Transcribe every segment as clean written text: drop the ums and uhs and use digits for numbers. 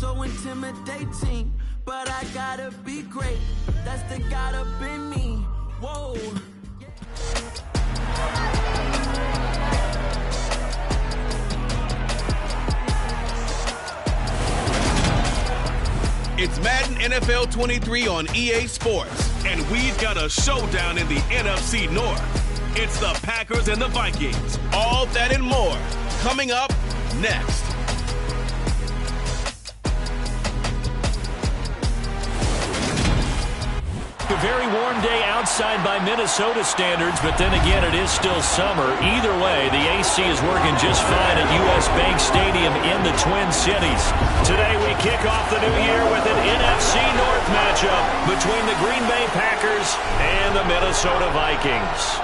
so intimidating, but I gotta be great. That's the God up in me. Whoa. It's Madden NFL 23 on EA Sports, and we've got a showdown in the NFC North. It's the Packers and the Vikings. All that and more coming up next. A very warm day outside by Minnesota standards, but then again, it is still summer. Either way, the AC is working just fine at U.S. Bank Stadium in the Twin Cities. Today, we kick off the new year with an NFC North matchup between the Green Bay Packers and the Minnesota Vikings.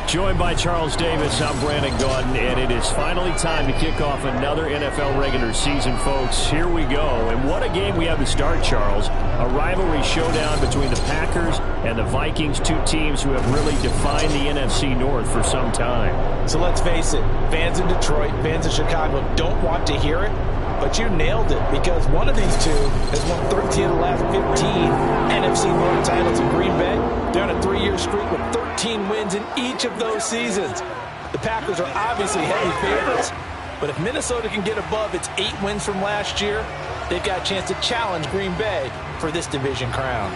Joined by Charles Davis, I'm Brandon Gaudin, and it is finally time to kick off another NFL regular season, folks. Here we go, and what a game we have to start, Charles. A rivalry showdown between the Packers and the Vikings, two teams who have really defined the NFC North for some time. So let's face it, fans in Detroit, fans in Chicago don't want to hear it, but you nailed it, because one of these two has won 13 of the last 15 NFC North titles in Green Bay. They're on a 3-year streak with 13 wins in each of those seasons. The Packers are obviously heavy favorites, but if Minnesota can get above its 8 wins from last year, they've got a chance to challenge Green Bay for this division crown.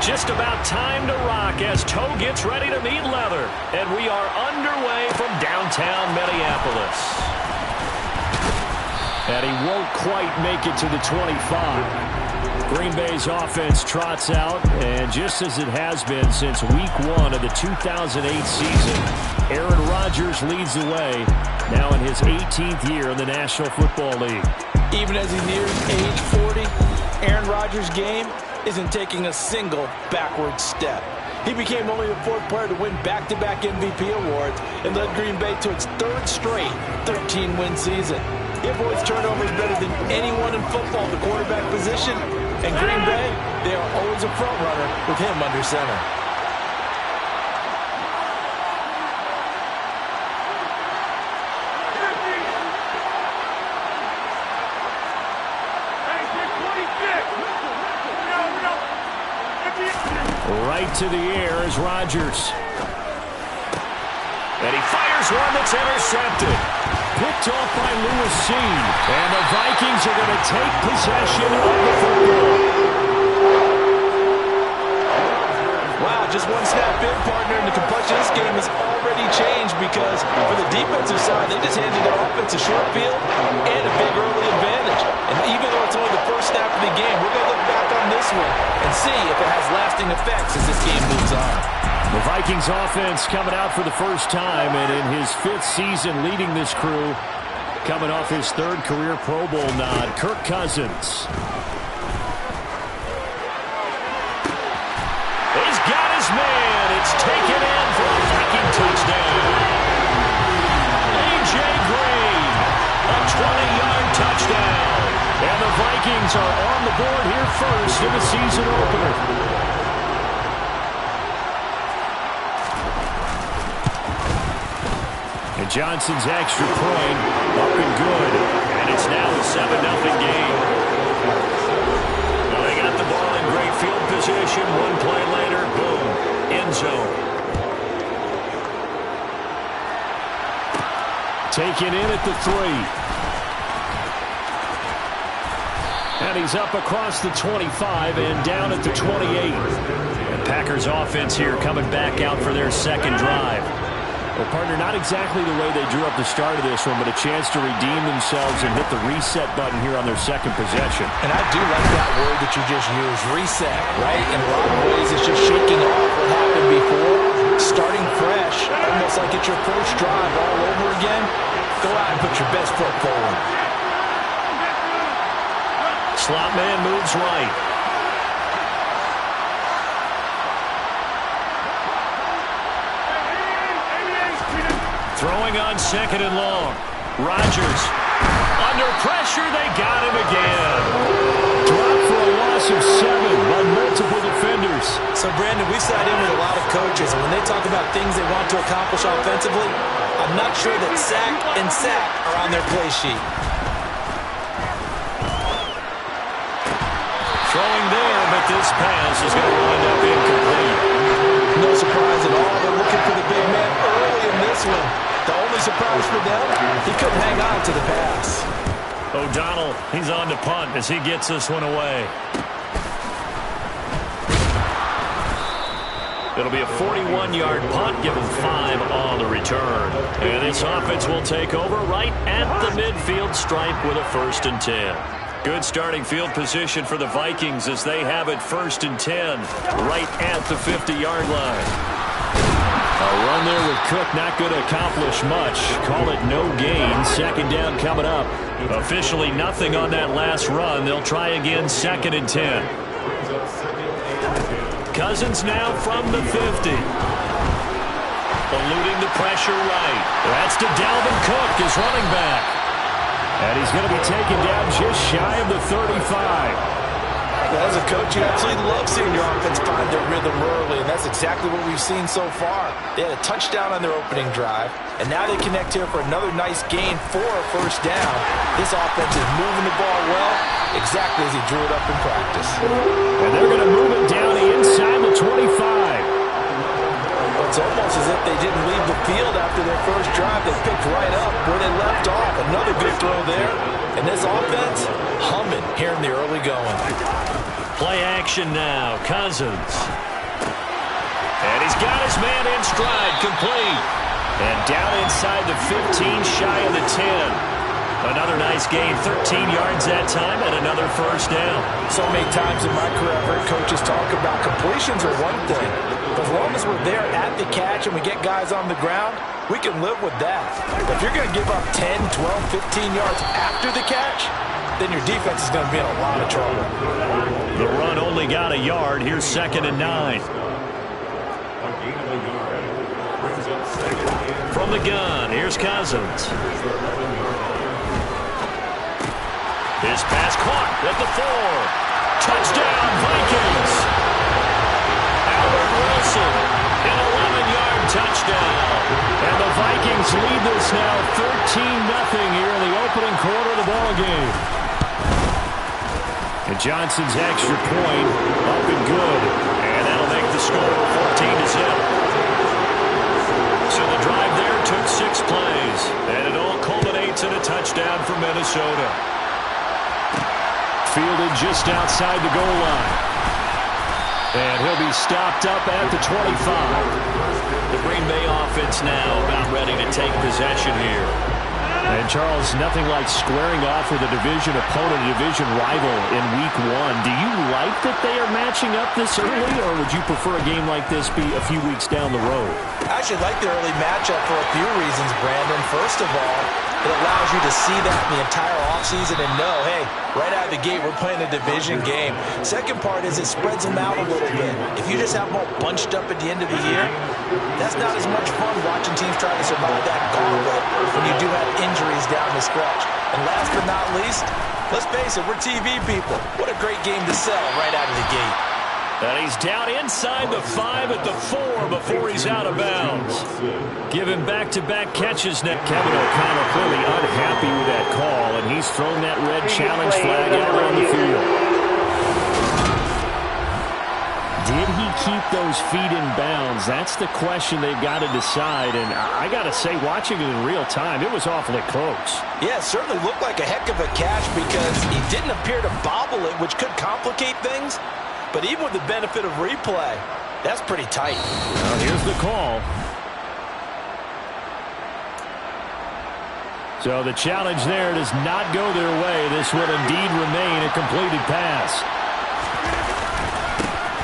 Just about time to rock as Toe gets ready to meet leather. And we are underway from downtown Minneapolis. And he won't quite make it to the 25. Green Bay's offense trots out, and just as it has been since week 1 of the 2008 season, Aaron Rodgers leads the way, now in his 18th year in the National Football League. Even as he nears age 40, Aaron Rodgers' game isn't taking a single backward step. He became only the 4th player to win back-to-back MVP awards and led Green Bay to its 3rd straight 13-win season. He avoids turnovers better than anyone in football at the quarterback position, and Green Bay, they are always a front runner with him under center. Right to the air is Rodgers. And he fires one that's intercepted. Picked off by Lewis Cine. And the Vikings are going to take possession of the football. Wow, just one snap in, partner, and the complexion of this game has already changed, because for the defensive side, they just handed their offense a short field and a big early advantage. And even though it's only the first snap of the game, we're going to look back on this one and see if it has lasting effects as this game moves on. The Vikings offense coming out for the first time, and in his 5th season leading this crew, coming off his 3rd career Pro Bowl nod, Kirk Cousins. He's got his man. It's taken in for a Viking touchdown. A.J. Green, a 20-yard touchdown. And the Vikings are on the board here first in the season opener. And Johnson's extra point up and good. And it's now a 7-0 game. Well, they got the ball in great field position. One play later, boom, end zone. Taken in at the 3. And he's up across the 25 and down at the 28. And Packers offense here coming back out for their 2nd drive. Well, partner, not exactly the way they drew up the start of this one, but a chance to redeem themselves and hit the reset button here on their 2nd possession. And I do like that word that you just used, reset, right? In a lot of ways, it's just shaking off what happened before, starting fresh, almost like it's your first drive all over again. Go out and put your best foot forward. Slot man moves right. Throwing on 2nd and long. Rodgers. Under pressure, they got him again. Dropped for a loss of 7 by multiple defenders. So, Brandon, tied in with a lot of coaches, and when they talk about things they want to accomplish offensively, I'm not sure that sack and sack are on their play sheet. Throwing there, but this pass is going to wind up incomplete. No surprise at all. They're looking for the big man early in this one. The only surprise for them, he couldn't hang on to the pass. O'Donnell, he's on to punt as he gets this one away. It'll be a 41-yard punt, give him 5 on the return. And this offense will take over right at the midfield stripe with a 1st and 10. Good starting field position for the Vikings as they have it 1st and 10 right at the 50-yard line. A run there with Cook not going to accomplish much. Call it no gain. 2nd down coming up. Officially nothing on that last run. They'll try again 2nd and 10. Cousins now from the 50. Eluding the pressure right. That's to Dalvin Cook, his running back. And he's going to be taken down just shy of the 35. As a coach, you absolutely love seeing your offense find their rhythm early, and that's exactly what we've seen so far. They had a touchdown on their opening drive, and now they connect here for another nice gain for a 1st down. This offense is moving the ball well, exactly as he drew it up in practice. And they're going to move it down inside the 25. It's almost as if they didn't leave the field after their first drive. They picked right up where they left off. Another good throw there. And this offense humming here in the early going. Play action now. Cousins. And he's got his man in stride. Complete. And down inside the 15, shy of the 10. Another nice gain, 13 yards that time, and another 1st down. So many times in my career, I've heard coaches talk about completions are one thing. But as long as we're there at the catch and we get guys on the ground, we can live with that. But if you're going to give up 10, 12, 15 yards after the catch, then your defense is going to be in a lot of trouble. The run only got a yard. Here's 2nd and 9. From the gun, here's Cousins. His pass caught at the 4. Touchdown, Vikings. Albert Wilson, an 11-yard touchdown. And the Vikings lead this now 13-0 here in the opening quarter of the ballgame. And Johnson's extra point up and good. And that'll make the score 14-0. So the drive there took 6 plays. And it all culminates in a touchdown for Minnesota. Fielded just outside the goal line. And he'll be stopped up at the 25. The Green Bay offense now about ready to take possession here. And Charles, nothing like squaring off with a division opponent, a division rival in week 1. Do you like that they are matching up this early, or would you prefer a game like this be a few weeks down the road? I actually like the early matchup for a few reasons, Brandon. First of all, it allows you to see that in the entire offseason and know, hey, right out of the gate, we're playing a division game. Second part is it spreads them out a little bit. If you just have them all bunched up at the end of the year, that's not as much fun watching teams try to survive that gauntlet when you do have injuries down the stretch. And last but not least, let's face it, we're TV people. What a great game to sell right out of the gate. And he's down inside the 5 at the 4 before he's out of bounds. Given back-to-back catches now. Kevin O'Connell clearly unhappy with that call, and he's thrown that red challenge flag out on the field. Did he keep those feet in bounds? That's the question they've got to decide. And I got to say, watching it in real time, it was awfully close. Yeah, it certainly looked like a heck of a catch because he didn't appear to bobble it, which could complicate things. But even with the benefit of replay, that's pretty tight. Well, here's the call. So the challenge there does not go their way. This will indeed remain a completed pass.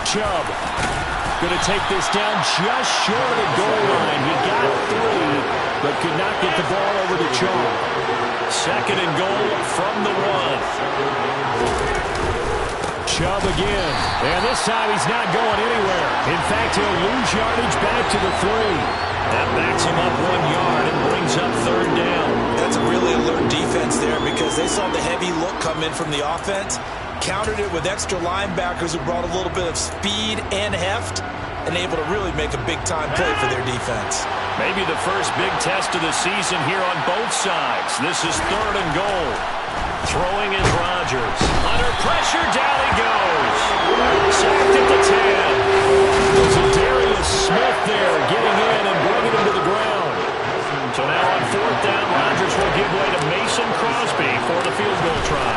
Chubb going to take this down just short of the goal line. He got 3, but could not get the ball over the chalk. 2nd and goal from the 1. Chubb again. And this time he's not going anywhere. In fact, he'll lose yardage back to the 3. That backs him up 1 yard and brings up 3rd down. That's a really alert defense there because they saw the heavy look come in from the offense, countered it with extra linebackers who brought a little bit of speed and heft, and able to really make a big-time play for their defense. Maybe the first big test of the season here on both sides. This is 3rd and goal. Throwing is Rodgers. Under pressure, down he goes. Sacked at the 10. There's a Darius Smith there getting in and bringing him to the ground. So now on 4th down, Rodgers will give way to Mason Crosby for the field goal try.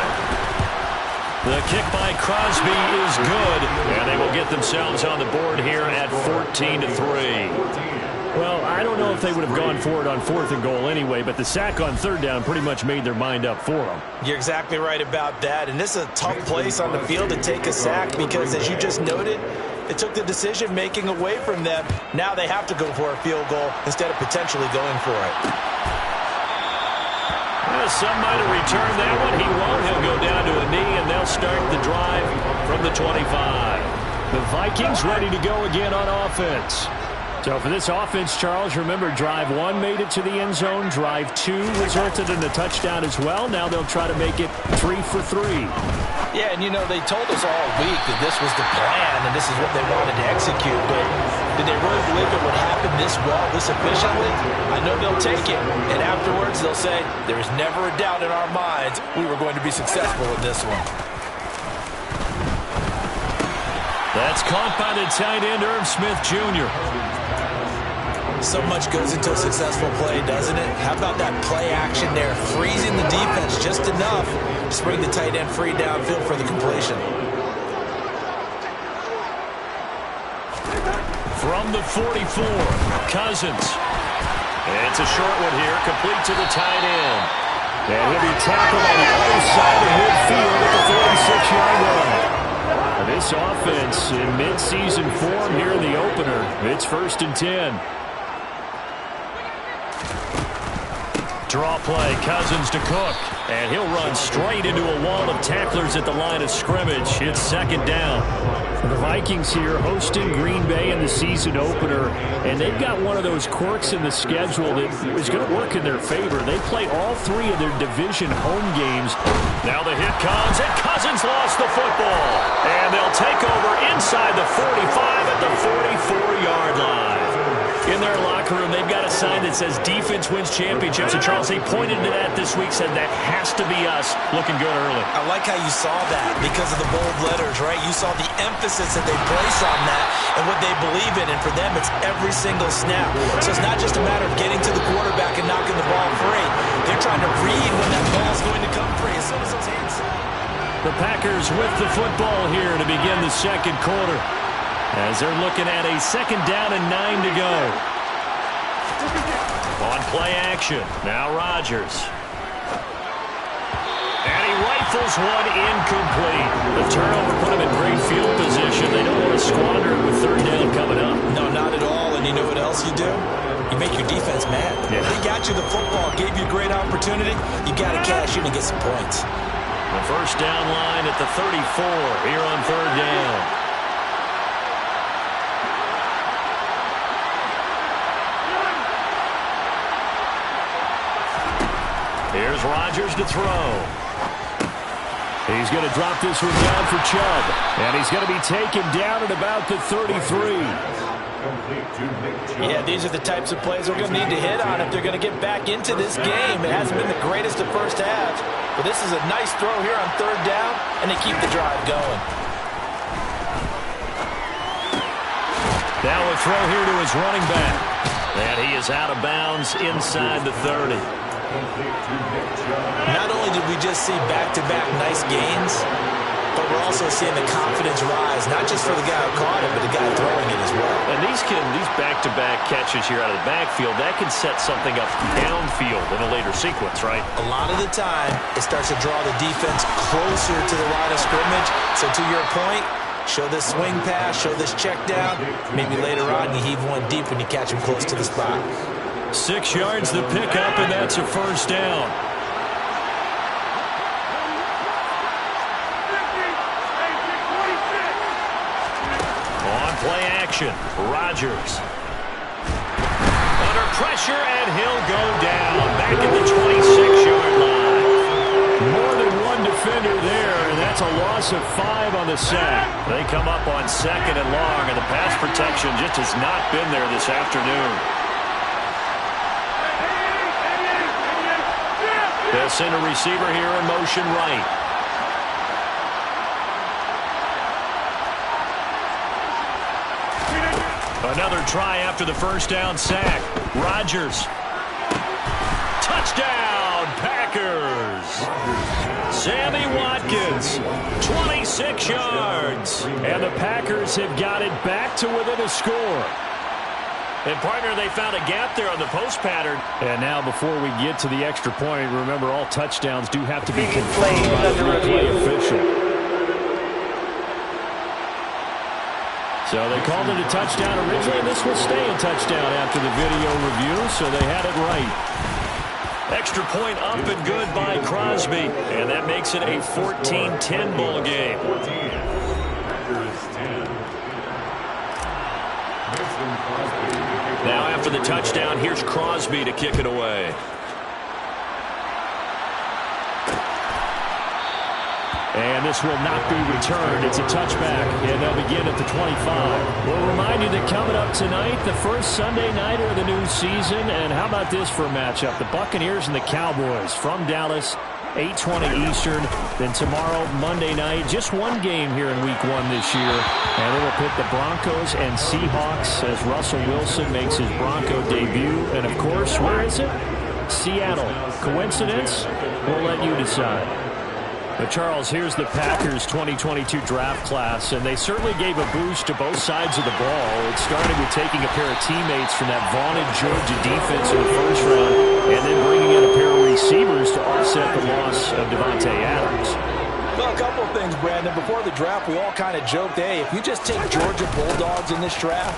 The kick by Crosby is good, and they will get themselves on the board here at 14-3. Well, I don't know if they would have gone for it on 4th and goal anyway, but the sack on 3rd down pretty much made their mind up for them. You're exactly right about that, and this is a tough place on the field to take a sack because, as you just noted, it took the decision-making away from them. Now they have to go for a field goal instead of potentially going for it. Well, some might have returned that one. He won't. He'll go down to a knee, and they'll start the drive from the 25. The Vikings ready to go again on offense. So for this offense, Charles, remember, drive 1 made it to the end zone. Drive 2 resulted in a touchdown as well. Now they'll try to make it 3 for 3. Yeah, and you know, they told us all week that this was the plan and this is what they wanted to execute, but did they really believe it would happen this well, this efficiently? I know they'll take it, and afterwards they'll say, there's never a doubt in our minds we were going to be successful in this one. That's caught by the tight end, Irv Smith Jr. So much goes into a successful play, doesn't it? How about that play action there, freezing the defense just enough to bring the tight end free downfield for the completion. From the 44, Cousins. It's a short one here, complete to the tight end. And he'll be tackled on the other side of midfield at the 46-yard line. This offense in mid-season form here in the opener. It's 1st and 10. Draw play, Cousins to Cook. And he'll run straight into a wall of tacklers at the line of scrimmage. It's 2nd down. The Vikings here hosting Green Bay in the season opener. And they've got one of those quirks in the schedule that is going to work in their favor. They play all 3 of their division home games. Now the hit comes, and Cousins lost the football. And they'll take over inside the 45 at the 44-yard line. In their locker room, they've got a sign that says defense wins championships. And Charles, they pointed to that this week, said that has to be us, looking good early. I like how you saw that because of the bold letters, right? You saw the emphasis that they place on that and what they believe in. And for them, it's every single snap. So it's not just a matter of getting to the quarterback and knocking the ball free. They're trying to read when that ball's going to come free as soon as it's inside. The Packers with the football here to begin the 2nd quarter, as they're looking at a 2nd down and 9 to go. On play action, now Rodgers. And he rifles one incomplete. The turnover put him in great field position. They don't want to squander it with 3rd down coming up. No, not at all. And you know what else you do? You make your defense mad. Yeah. They got you the football, gave you a great opportunity. You got to cash in and get some points. The 1st down line at the 34 here on 3rd down. Here's Rodgers to throw. He's going to drop this one down for Chubb. And he's going to be taken down at about the 33. Yeah, these are the types of plays we're going to need to hit on if they're going to get back into this game. It hasn't been the greatest of first halves, but this is a nice throw here on 3rd down, and they keep the drive going. Now a throw here to his running back. And he is out of bounds inside the 30. Not only did we just see back-to-back nice gains, but we're also seeing the confidence rise, not just for the guy who caught it, but the guy throwing it as well. And these back-to-back catches here out of the backfield, that can set something up downfield in a later sequence, right? A lot of the time, it starts to draw the defense closer to the line of scrimmage. So to your point, show this swing pass, show this check down. Maybe later on you heave one deep when you catch him close to the spot. 6 yards the pickup, and that's a 1st down. On play action, Rodgers. Under pressure, and he'll go down back at the 26-yard line. More than one defender there, and that That's a loss of 5 on the sack. They come up on 2nd and long, and the pass protection just has not been there this afternoon. They'll send a receiver here in motion right. Another try after the first down sack. Rodgers. Touchdown, Packers. Sammy Watkins, 26 yards. And the Packers have got it back to within a score. And, partner, they found a gap there on the post pattern. And now, before we get to the extra point, remember, all touchdowns do have to be confirmed by the replay official. So they called it a touchdown originally, and this will stay a touchdown after the video review, so they had it right. Extra point up and good by Crosby, and that makes it a 14-10 ball game. Now after the touchdown, here's Crosby to kick it away. And this will not be returned. It's a touchback, and they'll begin at the 25. We'll remind you that coming up tonight, the first Sunday nighter of the new season. And how about this for a matchup? The Buccaneers and the Cowboys from Dallas, 8:20 Eastern. Then tomorrow, Monday night, just one game here in Week 1 this year. And it'll pit the Broncos and Seahawks as Russell Wilson makes his Bronco debut. And, of course, where is it? Seattle. Coincidence? We'll let you decide. But, Charles, here's the Packers 2022 draft class, and they certainly gave a boost to both sides of the ball. It started with taking a pair of teammates from that vaunted Georgia defense in the first round, and then bringing in a pair of receivers to offset the loss of Devontae Adams. Well, a couple of things, Brandon. Before the draft, we all kind of joked, hey, if you just take Georgia Bulldogs in this draft,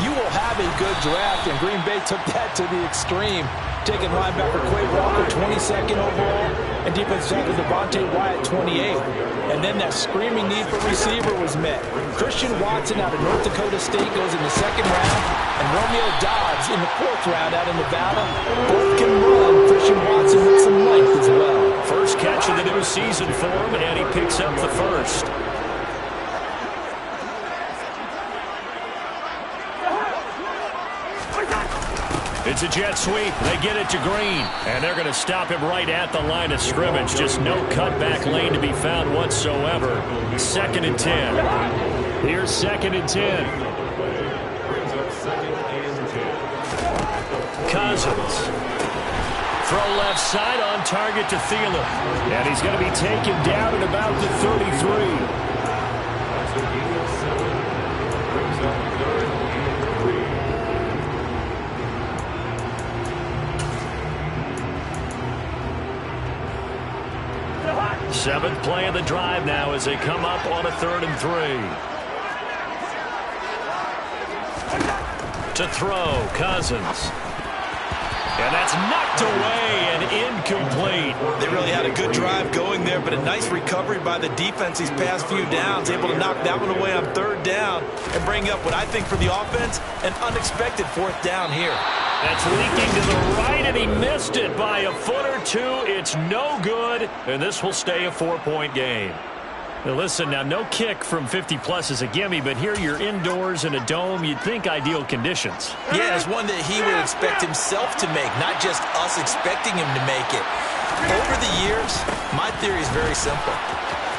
you will have a good draft, and Green Bay took that to the extreme, taking linebacker Quay Walker 22nd overall and defensive tackle Devontae Wyatt 28th. And then that screaming need for receiver was met. Christian Watson out of North Dakota State goes in the 2nd round, and Romeo Doubs in the 4th round out of Nevada. Both can run. Christian Watson with some length as well. First catch of the new season for him, and he picks up the first. It's a jet sweep. They get it to Green, and they're going to stop him right at the line of scrimmage. Just no cutback lane to be found whatsoever. 2nd and 10. Here's 2nd and 10. Cousins. Throw left side on target to Thielen. And he's going to be taken down at about the 33. Seventh play of the drive now as they come up on a 3rd and 3. To throw, Cousins. And that's knocked away and incomplete. They really had a good drive going there, but a nice recovery by the defense these past few downs, able to knock that one away on 3rd down and bring up what I think for the offense, an unexpected 4th down here. That's leaking to the right, and he missed it by a foot or two. It's no good, and this will stay a 4-point game. Now listen, now no kick from 50-plus is a gimme, but here you're indoors in a dome. You'd think ideal conditions. Yeah, it's one that he would expect himself to make, not just us expecting him to make it. Over the years, my theory is very simple.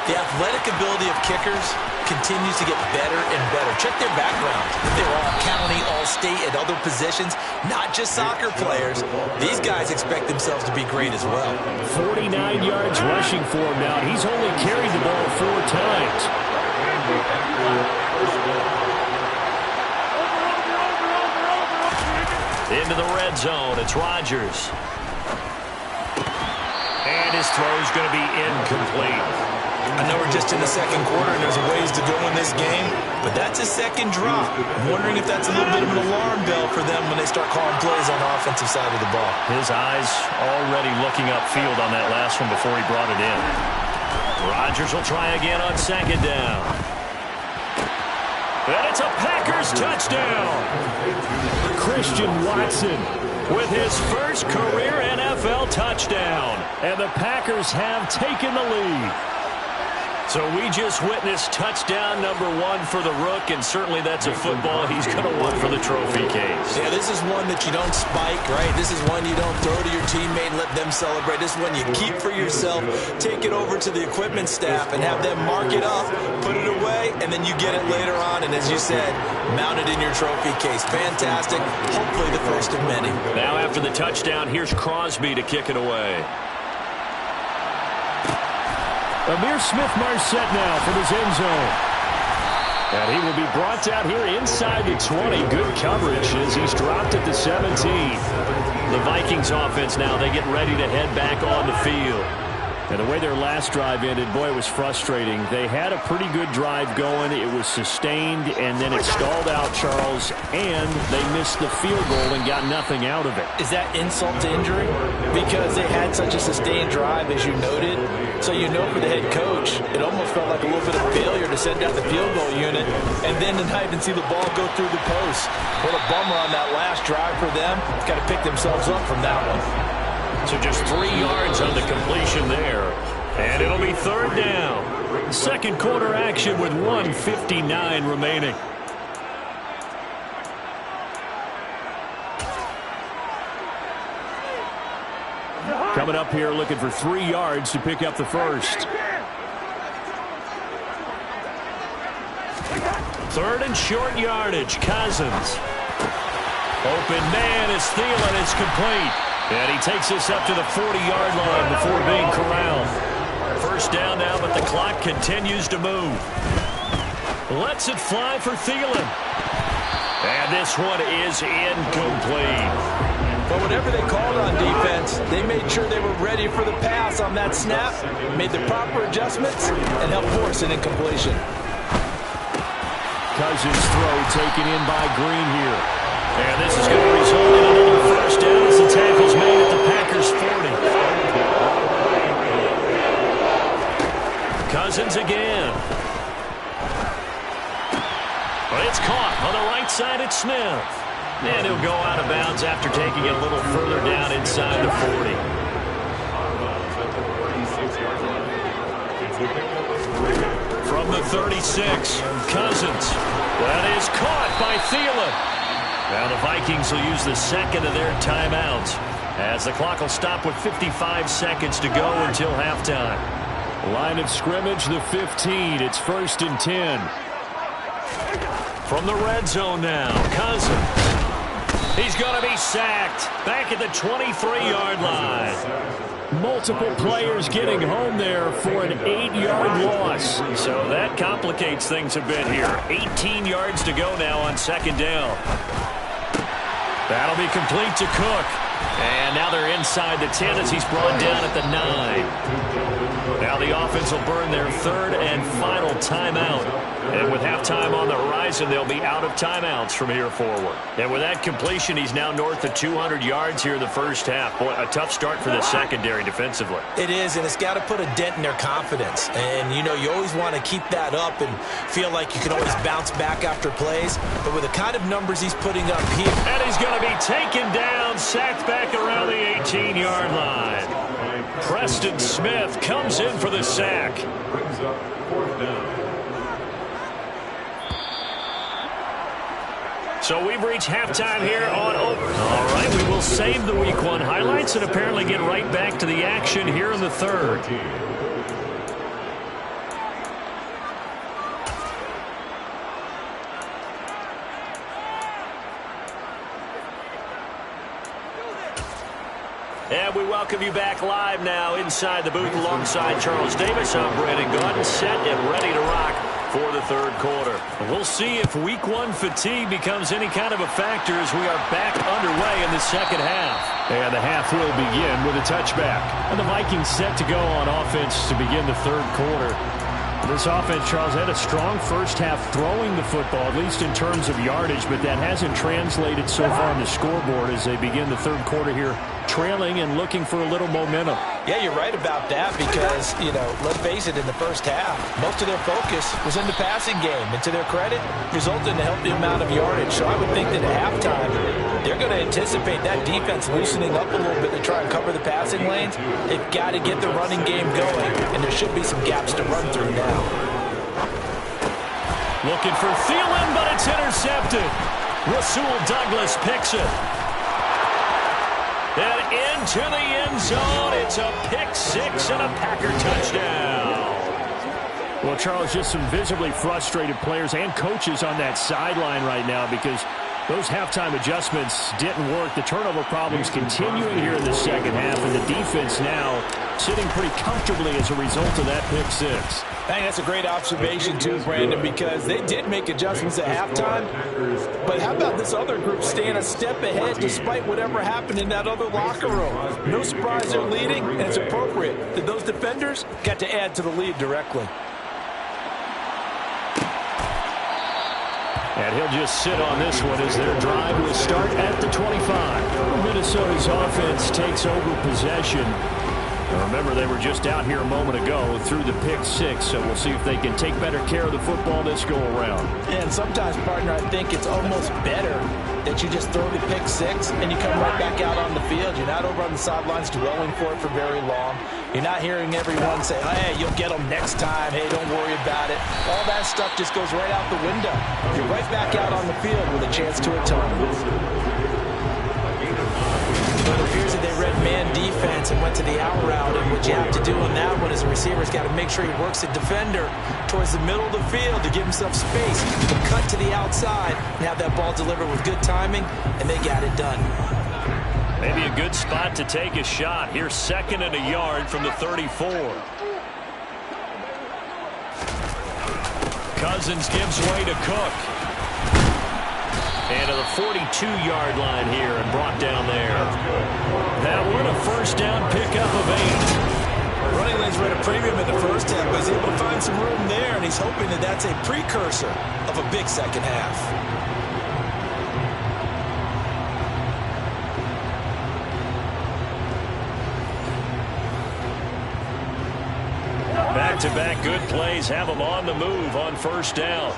The athletic ability of kickers continues to get better and better. Check their background. They're all county, all state, at other positions, not just soccer players. These guys expect themselves to be great as well. 49 yards rushing for him now. He's only carried the ball 4 times. Into the red zone. It's Rodgers. And his throw's going to be incomplete. I know we're just in the 2nd quarter and there's a ways to go in this game, but that's a 2nd drop. I'm wondering if that's a little bit of an alarm bell for them when they start calling plays on the offensive side of the ball. His eyes already looking upfield on that last one before he brought it in. Rodgers will try again on 2nd down. And it's a Packers touchdown. Christian Watson with his first career NFL touchdown. And the Packers have taken the lead. So we just witnessed touchdown number 1 for the Rook, and certainly that's a football he's going to want for the trophy case. Yeah, this is one that you don't spike, right? This is one you don't throw to your teammate and let them celebrate. This is one you keep for yourself, take it over to the equipment staff and have them mark it up, put it away, and then you get it later on. And as you said, mount it in your trophy case. Fantastic. Hopefully the first of many. Now after the touchdown, here's Crosby to kick it away. Ihmir Smith-Marsette now from his end zone. And he will be brought out here inside the 20. Good coverage as he's dropped at the 17. The Vikings offense now, they get ready to head back on the field. And the way their last drive ended, boy, it was frustrating. They had a pretty good drive going. It was sustained, and then it stalled out, Charles, and they missed the field goal and got nothing out of it. Is that insult to injury? Because they had such a sustained drive, as you noted. So you know for the head coach, it almost felt like a little bit of failure to send out the field goal unit and then to not even see the ball go through the post. What a bummer on that last drive for them. Got to pick themselves up from that one. So just 3 yards on the completion there. And it'll be third down. Second quarter action with 1:59 remaining. Coming up here looking for 3 yards to pick up the first. Third and short yardage. Cousins. Open man is Thielen. It's complete. And he takes us up to the 40-yard line before being corralled. First down now, but the clock continues to move. Lets it fly for Thielen. And this one is incomplete. But whatever they called on defense, they made sure they were ready for the pass on that snap, made the proper adjustments, and helped force an incompletion. Cousins' throw taken in by Green here. And this is going to result in another first down as the tackle's made at the Packers' 40. Cousins again. But it's caught on the right side at Smith. And he'll go out of bounds after taking it a little further down inside the 40. From the 36, Cousins. That is caught by Thielen. Now the Vikings will use the second of their timeouts as the clock will stop with 55 seconds to go until halftime. Line of scrimmage, the 15. It's 1st and 10. From the red zone now, Cousins. He's going to be sacked back at the 23-yard line. Multiple players getting home there for an 8-yard loss. So that complicates things a bit here. 18 yards to go now on second down. That'll be complete to Cook. And now they're inside the 10 as he's brought down at the 9. Now the offense will burn their third and final timeout. And with halftime on the horizon, they'll be out of timeouts from here forward. And with that completion, he's now north of 200 yards here in the first half. Boy, a tough start for the secondary defensively. It is, and it's got to put a dent in their confidence. And, you know, you always want to keep that up and feel like you can always bounce back after plays. But with the kind of numbers he's putting up here. And he's going to be taken down, sacked back around the 18-yard line. Preston Smith comes in for the sack. So we've reached halftime here on Over. All right, we will save the Week 1 highlights and apparently get right back to the action here in the third. And we welcome you back live now inside the booth alongside Charles Davis. I'm Brandon Gaudin, set and ready to rock for the third quarter. We'll see if Week 1 fatigue becomes any kind of a factor as we are back underway in the second half. And the half will begin with a touchback. And the Vikings set to go on offense to begin the third quarter. This offense, Charles, had a strong first half throwing the football, at least in terms of yardage, but that hasn't translated so far on the scoreboard as they begin the third quarter here, trailing and looking for a little momentum. Yeah, you're right about that because, let's face it, in the first half, most of their focus was in the passing game. And to their credit, resulted in a healthy amount of yardage. So I would think that at halftime, they're going to anticipate that defense loosening up a little bit to try and cover the passing lanes. They've got to get the running game going, and there should be some gaps to run through now. Looking for Thielen, but it's intercepted. Rasul Douglas picks it. And into the end zone, it's a pick six and a Packer touchdown. Well, Charles, just some visibly frustrated players and coaches on that sideline right now because those halftime adjustments didn't work. The turnover problems continuing here in the second half, and the defense now sitting pretty comfortably as a result of that pick six. I think that's a great observation, too, Brandon, because they did make adjustments at halftime. But how about this other group staying a step ahead despite whatever happened in that other locker room? No surprise they're leading, and it's appropriate that those defenders got to add to the lead directly. And he'll just sit on this one as their drive will start at the 25. Minnesota's offense takes over possession. Remember, they were just out here a moment ago through the pick six, so we'll see if they can take better care of the football this go-around. And sometimes, partner, I think it's almost better that you just throw the pick six and you come right back out on the field. You're not over on the sidelines dwelling for it for very long. You're not hearing everyone say, hey, you'll get them next time. Hey, don't worry about it. All that stuff just goes right out the window. You're right back out on the field with a chance to atone. But it appears that they read man defense and went to the out route. And what you have to do on that one is the receiver's got to make sure he works the defender towards the middle of the field to give himself space to cut to the outside and have that ball delivered with good timing, and they got it done. Maybe a good spot to take a shot. Here's 2nd and a yard from the 34. Cousins gives way to Cook. And to the 42-yard line here and brought down there. That one a first down pickup of 8. Running lanes were at a premium in the first half, but he's able to find some room there, and he's hoping that that's a precursor of a big second half. Back-to-back good plays have them on the move on first down.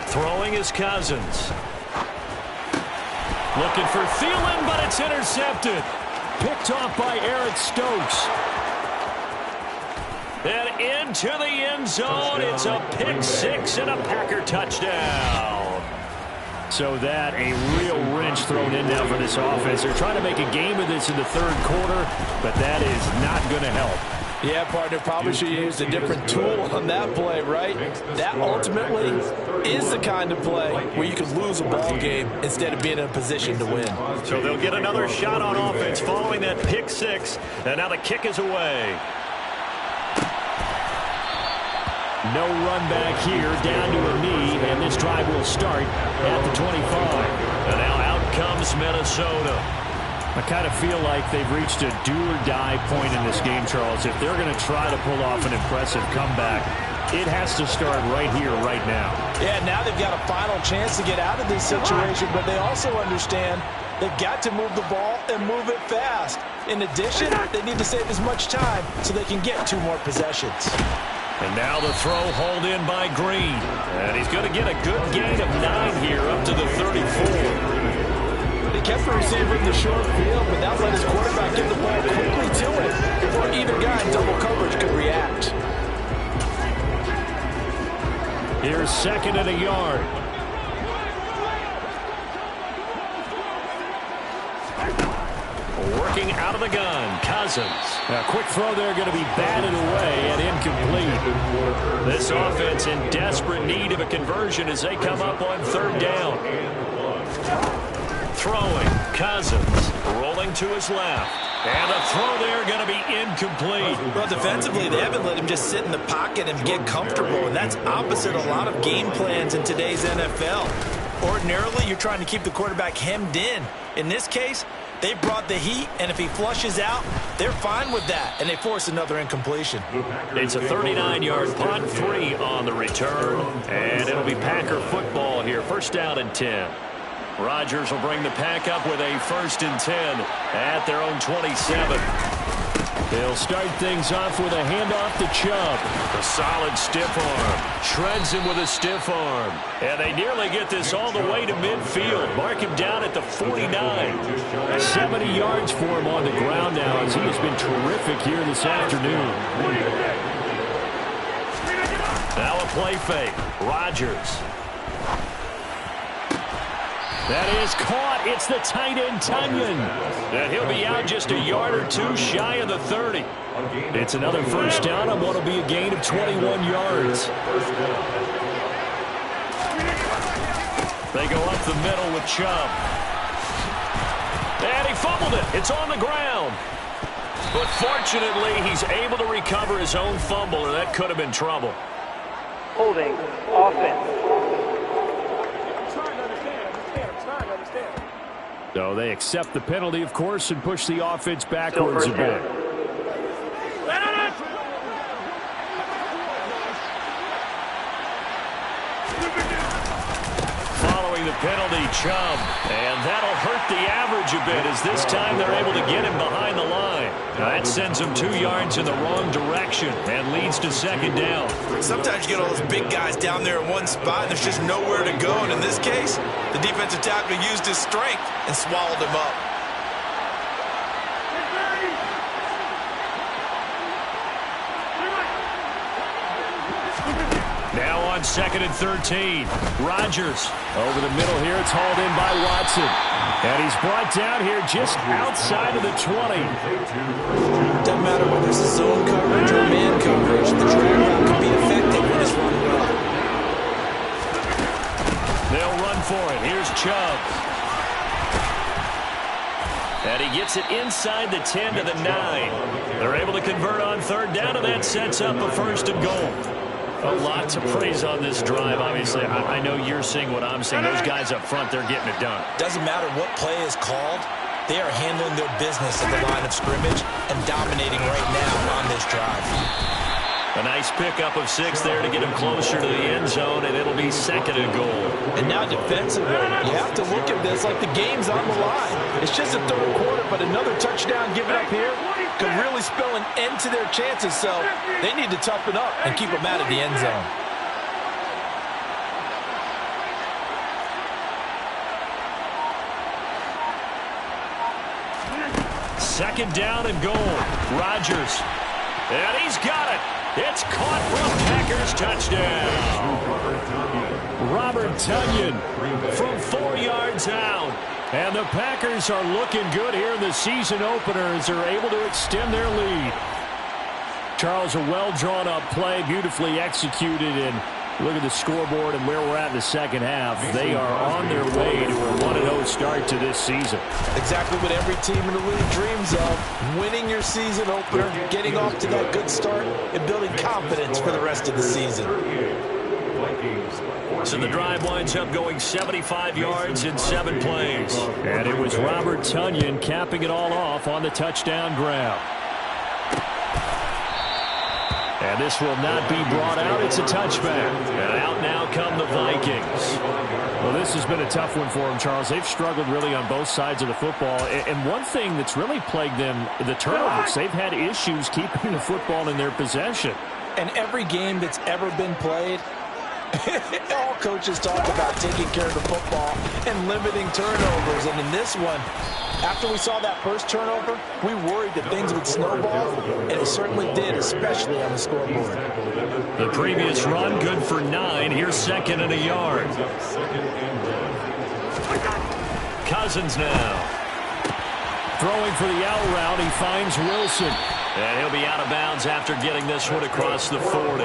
Throwing is Cousins. Looking for Thielen, but it's intercepted. Picked off by Eric Stokes. And into the end zone. It's a pick six and a Packer touchdown. So that a real wrench thrown in now for this offense. They're trying to make a game of this in the third quarter, but that is not going to help. Yeah, partner, probably should use a different tool on that play, right? That ultimately is the kind of play where you can lose a ball game instead of being in a position to win. So they'll get another shot on offense following that pick six, and now the kick is away. No run back here, down to a knee, and this drive will start at the 25. And now out comes Minnesota. I kind of feel like they've reached a do-or-die point in this game, Charles. If they're going to try to pull off an impressive comeback, it has to start right here, right now. Yeah, now they've got a final chance to get out of this situation, but they also understand they've got to move the ball and move it fast. In addition, they need to save as much time so they can get 2 more possessions. And now the throw hauled in by Green. And he's going to get a good gain of 9 here up to the 34. They kept the receiver in the short field, but that let his quarterback get the ball quickly to him before either guy in double coverage could react. Here's 2nd and a yard. Working out of the gun, Cousins. A quick throw there going to be batted away and incomplete. This offense in desperate need of a conversion as they come up on 3rd down. Throwing, Cousins, rolling to his left. And a throw there going to be incomplete. Well, defensively, they haven't let him just sit in the pocket and get comfortable, and that's opposite a lot of game plans in today's NFL. Ordinarily, you're trying to keep the quarterback hemmed in. In this case, they brought the heat, and if he flushes out, they're fine with that, and they force another incompletion. It's a 39-yard punt, 3 on the return, and it'll be Packer football here. 1st down and 10. Rodgers will bring the pack up with a 1st and 10 at their own 27. They'll start things off with a handoff to Chubb. A solid stiff arm. Shreds him with a stiff arm. And they nearly get this all the way to midfield. Mark him down at the 49. 70 yards for him on the ground now as he has been terrific here this afternoon. Now a play fake. Rodgers. That is caught. It's the tight end, Tonyan. And he'll be out just a yard or two shy of the 30. It's another first down on what will be a gain of 21 yards. They go up the middle with Chubb. And he fumbled it. It's on the ground. But fortunately, he's able to recover his own fumble, or that could have been trouble. Holding offense. So they accept the penalty, of course, and push the offense backwards a bit. Following the penalty, Chubb. And that'll hurt the average a bit as this time they're able to get him behind the line. Now that sends him 2 yards in the wrong direction and leads to 2nd down. Sometimes you get all those big guys down there in one spot, and there's just nowhere to go. And in this case, the defensive tackle used his strength and swallowed him up. Now on 2nd and 13. Rodgers over the middle here. It's hauled in by Watson. And he's brought down here just outside of the 20. Doesn't matter whether it's a zone coverage or man coverage. The drag route can be effective when it's run well. They'll run for it. Here's Chubb. And he gets it inside the 10 to the 9. They're able to convert on 3rd down, and that sets up a 1st and goal. A lot to praise on this drive, obviously. I know you're seeing what I'm seeing. Those guys up front, they're getting it done. Doesn't matter what play is called. They are handling their business at the line of scrimmage and dominating right now on this drive. A nice pickup of 6 there to get him closer to the end zone, and it'll be 2nd and goal. And now defensively, you have to look at this like the game's on the line. It's just a 3rd quarter, but another touchdown given up here could really spell an end to their chances, so they need to toughen up and keep them out of the end zone. Second down and goal. Rodgers. And he's got it. It's caught from Packers touchdown. Robert Tonyan from 4 yards out. And the Packers are looking good here in the season opener as they're able to extend their lead. Charles, a well-drawn-up play, beautifully executed, and look at the scoreboard and where we're at in the 2nd half. They are on their way to a 1-0 start to this season. Exactly what every team in the league dreams of. Winning your season opener, getting off to that good start, and building confidence for the rest of the season. So the drive winds up going 75 yards in 7 plays. And it was Robert Tonyan capping it all off on the touchdown grab. And this will not be brought out. It's a touchback. And out now come the Vikings. Well, this has been a tough one for them, Charles. They've struggled really on both sides of the football. And one thing that's really plagued them, the turnovers. They've had issues keeping the football in their possession. And every game that's ever been played, all coaches talk about taking care of the football and limiting turnovers. And in this one, after we saw that first turnover, we worried that things would snowball, and it certainly did, especially on the scoreboard. The previous run, good for 9. Here's 2nd and a yard. Cousins now. Throwing for the out route, he finds Wilson. And he'll be out of bounds after getting this one across the 40.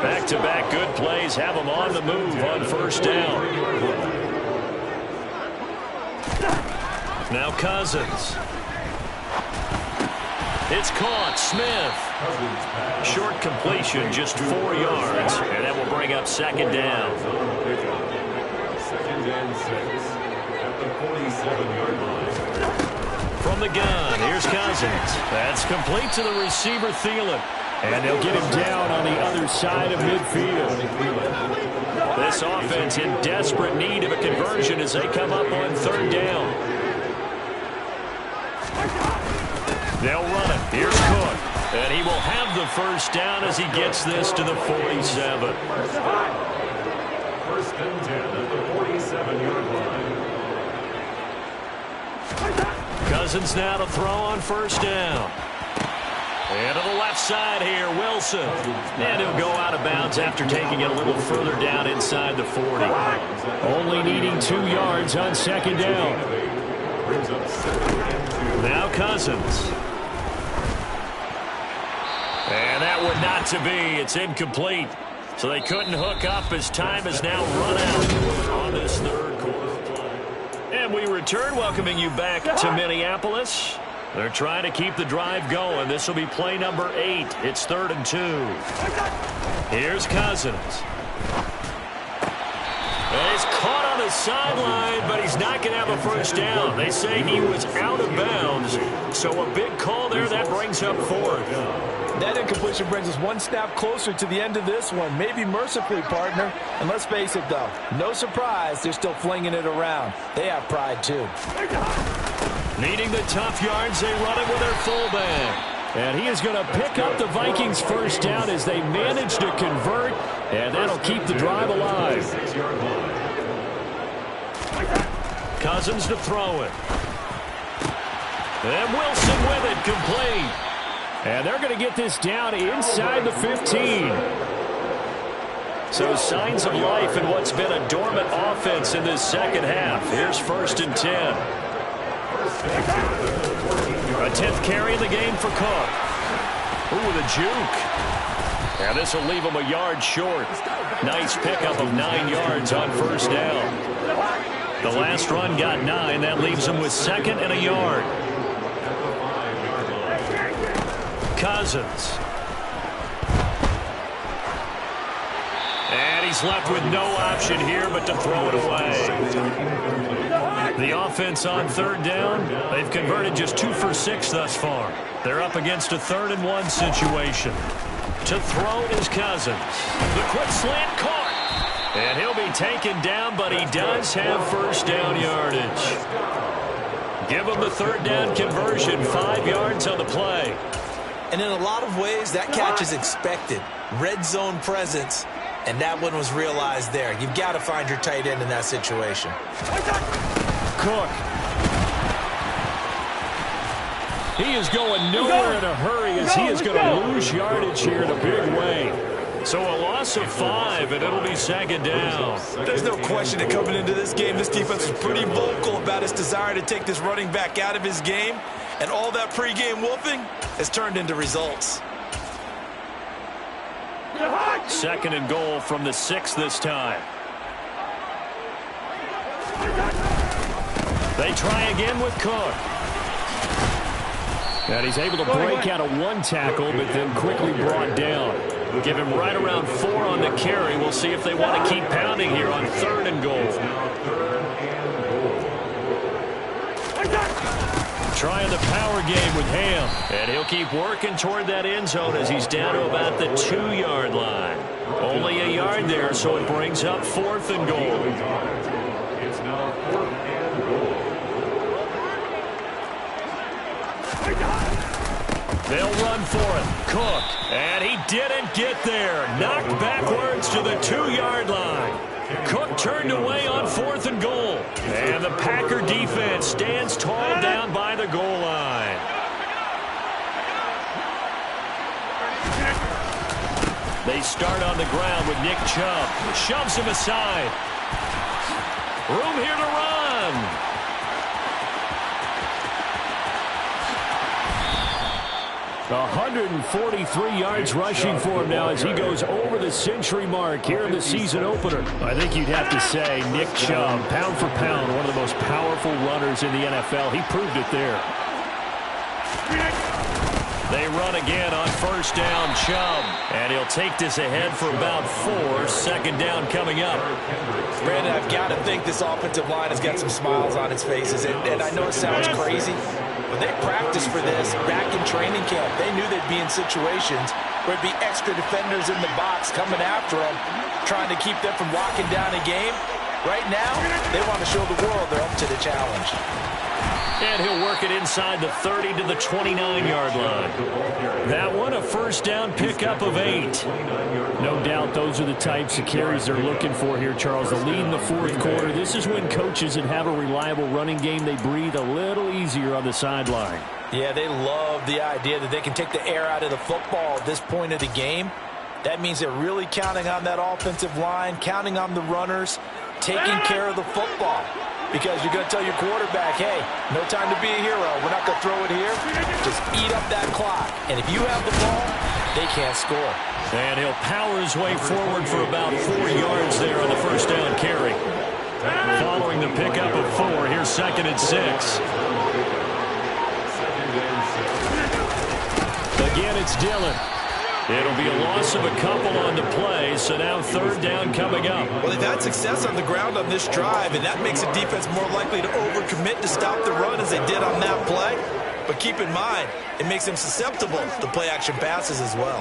Back-to-back good plays have him on the move on 1st down. Now Cousins. It's caught. Smith. Short completion, just 4 yards. And that will bring up 2nd down. 2nd and 6 at the 47-yard line. From the gun, here's Cousins. That's complete to the receiver, Thielen. And they'll get him down on the other side of midfield. This offense in desperate need of a conversion as they come up on third down. They'll run it. Here's Cook. And he will have the first down as he gets this to the 47. First and 10 at the 47-yard line. Cousins now to throw on first down. And to the left side here, Wilson. And he'll go out of bounds after taking it a little further down inside the 40. Only needing 2 yards on second down. Now Cousins. And that one not to be. It's incomplete. So they couldn't hook up as time has now run out on this third quarter play. And we return, welcoming you back to Minneapolis. They're trying to keep the drive going. This will be play number 8. It's 3rd and 2. Here's Cousins. And he's caught on the sideline, but he's not going to have a first down. They say he was out of bounds. So a big call there. That brings up 4th. That incompletion brings us one snap closer to the end of this one. Maybe mercifully, partner. And let's face it, though, no surprise, they're still flinging it around. They have pride, too. Needing the tough yards, they run it with their fullback. And he is going to pick up the Vikings' first down as they manage to convert, and that'll keep the drive alive. Cousins to throw it. And Wilson with it, complete. And they're going to get this down inside the 15. So signs of life in what's been a dormant offense in this second half. Here's 1st and 10. A 10th carry in the game for Cook. Ooh, with a juke. And this will leave him a yard short. Nice pickup of 9 yards on first down. The last run got 9. That leaves him with 2nd and a yard. Cousins. And he's left with no option here but to throw it away. The offense on 3rd down, they've converted just 2 for 6 thus far. They're up against a 3rd and 1 situation. To throw is Cousins. The quick slant caught. And he'll be taken down, but he does have first down yardage. Give him the 3rd down conversion, 5 yards on the play. And in a lot of ways, that catch is expected. Red zone presence, and that one was realized there. You've got to find your tight end in that situation. Cook. He is going nowhere in a hurry as he is going to lose yardage here in a big way. So a loss of 5, and it'll be 2nd down. There's no question that coming into this game, this defense was pretty vocal about its desire to take this running back out of his game. And all that pregame wolfing has turned into results. 2nd and goal from the 6 this time. They try again with Cook. And he's able to break out of 1 tackle, but then quickly brought down. Give him right around 4 on the carry. We'll see if they want to keep pounding here on 3rd and goal. Trying the power game with Ham. And he'll keep working toward that end zone as he's down to about the 2-yard line. Only a yard there, so it brings up 4th and goal. It's now 4th and goal. They'll run for it. Cook. And he didn't get there. Knocked backwards to the 2-yard line. Cook turned away on 4th and goal. And the Packer defense stands tall down by the goal line. They start on the ground with Nick Chubb. Shoves him aside. Room here to run. $143 yards rushing for him now as he goes over the century mark here in the season opener. I think you'd have to say Nick Chubb, pound for pound, one of the most powerful runners in the NFL. He proved it there. They run again on first down, Chubb. And he'll take this ahead for about 4. 2nd down coming up. Brandon, I've got to think this offensive line has got some smiles on its faces. And I know it sounds crazy, but they practiced for this back in training camp. They knew they'd be in situations where it'd be extra defenders in the box coming after them. trying to keep them from locking down a game. Right now, they want to show the world they're up to the challenge. And he'll work it inside the 30 to the 29-yard line. That one, a first down pickup of 8. No doubt those are the types of carries they're looking for here, Charles. The lead in the fourth quarter. This is when coaches that have a reliable running game, they breathe a little easier on the sideline. Yeah, they love the idea that they can take the air out of the football at this point of the game. That means they're really counting on that offensive line, counting on the runners, taking care of the football. Because you're going to tell your quarterback, hey, no time to be a hero. We're not going to throw it here. Just eat up that clock. And if you have the ball, they can't score. And he'll power his way forward for about 4 yards there on the first down carry. Following the pickup of 4, here's 2nd and 6. Again, it's Dillon. It'll be a loss of a couple on the play, so now 3rd down coming up. Well, they've had success on the ground on this drive, and that makes the defense more likely to overcommit to stop the run as they did on that play. But keep in mind, it makes them susceptible to play-action passes as well.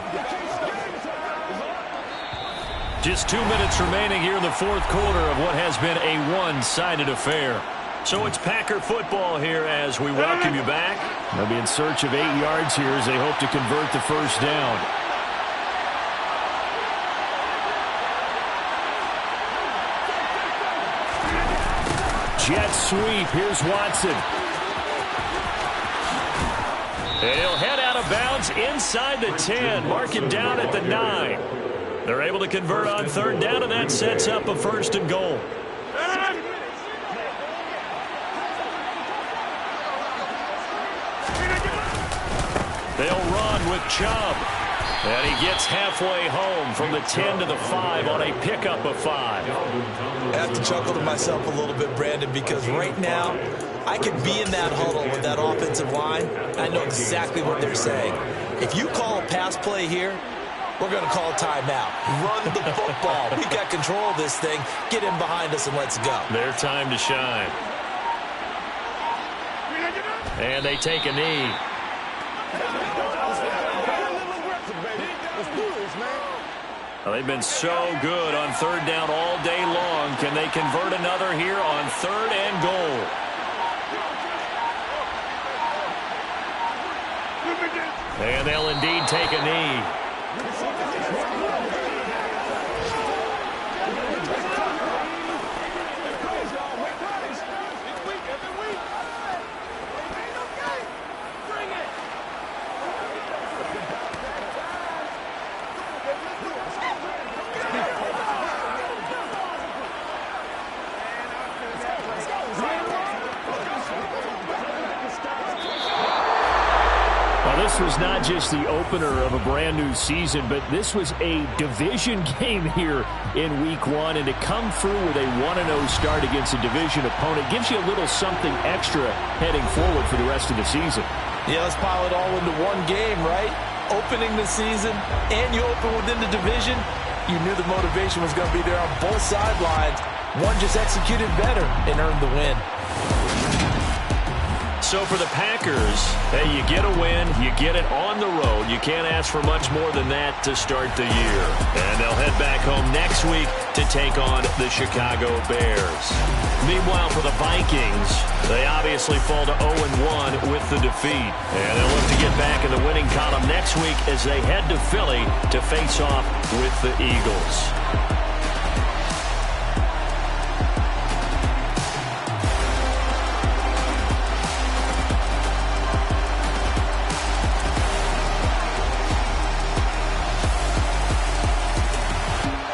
Just 2 minutes remaining here in the fourth quarter of what has been a one-sided affair. So it's Packer football here as we welcome you back. They'll be in search of 8 yards here as they hope to convert the first down. Jet sweep. Here's Watson. And he'll head out of bounds inside the 10, marking down at the 9. They're able to convert on 3rd down, and that sets up a 1st and goal. They'll run with Chubb. And he gets halfway home from the 10 to the 5 on a pickup of 5. I have to chuckle to myself a little bit, Brandon, because right now I could be in that huddle with that offensive line. I know exactly what they're saying. If you call a pass play here, we're going to call a timeout. Run the football. We've got control of this thing. Get in behind us and let's go. Their time to shine. And they take a knee. Well, they've been so good on 3rd down all day long. Can they convert another here on 3rd and goal? And they'll indeed take a knee. This was not just the opener of a brand new season, but this was a division game here in week 1. And to come through with a 1-0 start against a division opponent gives you a little something extra heading forward for the rest of the season. Yeah, let's pile it all into one game, right? Opening the season, and you open within the division. You knew the motivation was going to be there on both sidelines. One just executed better and earned the win. So for the Packers, hey, you get a win, you get it on the road. You can't ask for much more than that to start the year. And they'll head back home next week to take on the Chicago Bears. Meanwhile, for the Vikings, they obviously fall to 0-1 with the defeat. And they'll look to get back in the winning column next week as they head to Philly to face off with the Eagles.